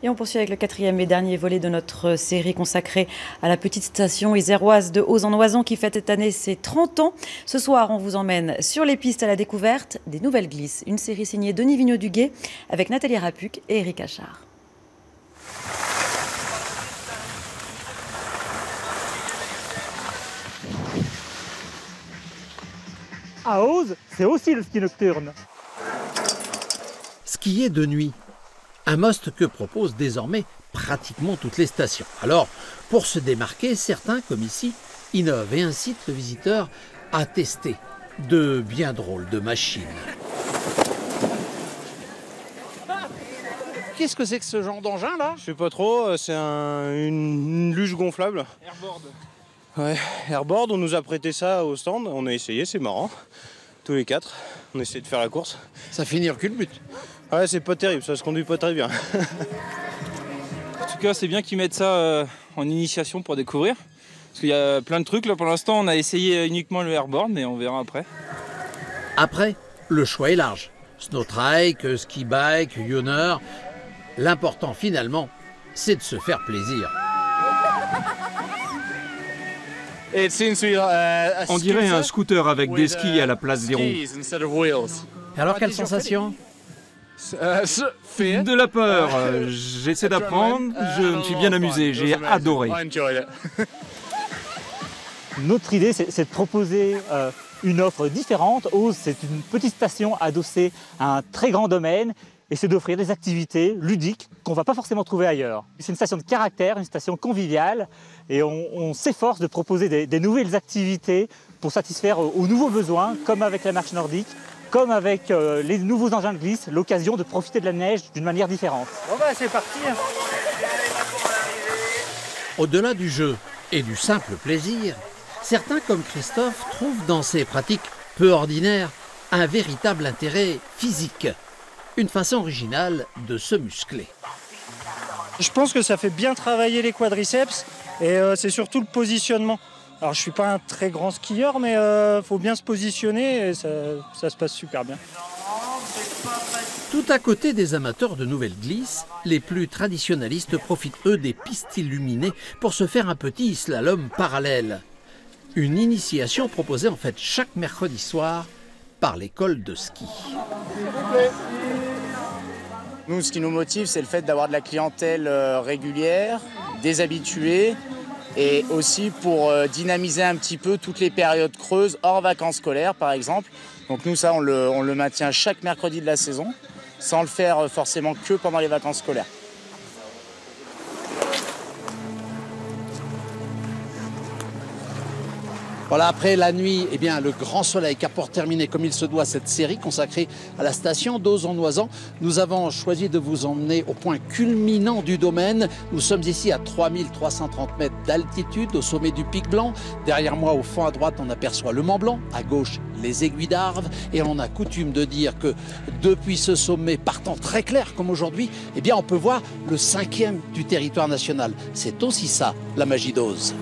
Et on poursuit avec le 4e et dernier volet de notre série consacrée à la petite station iséroise de Aux-en-Oisans qui fête cette année ses 30 ans. Ce soir, on vous emmène sur les pistes à la découverte des nouvelles glisses. Une série signée Denis Vigneaud-Duguet avec Nathalie Rapuc et Eric Achard. À Oz, c'est aussi le ski nocturne. Skier de nuit, un must que proposent désormais pratiquement toutes les stations. Alors, pour se démarquer, certains, comme ici, innovent et incitent le visiteur à tester de bien drôles de machines. Qu'est-ce que c'est que ce genre d'engin là? Je sais pas trop, c'est une luge gonflable. Airboard. Ouais, airboard, on nous a prêté ça au stand, on a essayé, c'est marrant. Tous les 4, on essaie de faire la course. Ça finit aucune but. Ouais, c'est pas terrible, ça se conduit pas très bien. En tout cas, c'est bien qu'ils mettent ça en initiation pour découvrir. Parce qu'il y a plein de trucs, là pour l'instant on a essayé uniquement le airboard, mais on verra après. Après, le choix est large. Snowtrike, ski bike, Yonner. L'important finalement, c'est de se faire plaisir. On dirait un scooter avec des skis à la place des roues. Alors quelle sensation? De la peur. J'essaie d'apprendre. Je me suis bien amusé. J'ai adoré. Notre idée, c'est de proposer une offre différente. Oz, c'est une petite station adossée à un très grand domaine. Et c'est d'offrir des activités ludiques qu'on ne va pas forcément trouver ailleurs. C'est une station de caractère, une station conviviale, et on s'efforce de proposer des nouvelles activités pour satisfaire aux nouveaux besoins, comme avec la marche nordique, comme avec les nouveaux engins de glisse, l'occasion de profiter de la neige d'une manière différente. Bon bah c'est parti. Au-delà du jeu et du simple plaisir, certains comme Christophe trouvent dans ces pratiques peu ordinaires un véritable intérêt physique. Une façon originale de se muscler. Je pense que ça fait bien travailler les quadriceps et c'est surtout le positionnement. Alors je suis pas un très grand skieur, mais faut bien se positionner et ça se passe super bien. Tout à côté des amateurs de nouvelles glisses, les plus traditionnalistes profitent eux des pistes illuminées pour se faire un petit slalom parallèle. Une initiation proposée en fait chaque mercredi soir par l'école de ski. Nous, ce qui nous motive, c'est le fait d'avoir de la clientèle régulière, des habitués, et aussi pour dynamiser un petit peu toutes les périodes creuses, hors vacances scolaires par exemple. Donc nous, ça, on le maintient chaque mercredi de la saison, sans le faire forcément que pendant les vacances scolaires. Voilà, après la nuit, eh bien, le grand soleil car pour terminer comme il se doit cette série consacrée à la station d'Aux-en-Oisans, nous avons choisi de vous emmener au point culminant du domaine. Nous sommes ici à 3330 mètres d'altitude au sommet du Pic Blanc. Derrière moi, au fond à droite, on aperçoit le Mont Blanc, à gauche, les Aiguilles d'Arve. Et on a coutume de dire que depuis ce sommet partant très clair comme aujourd'hui, eh bien, on peut voir le 5e du territoire national. C'est aussi ça, la magie d'Oz.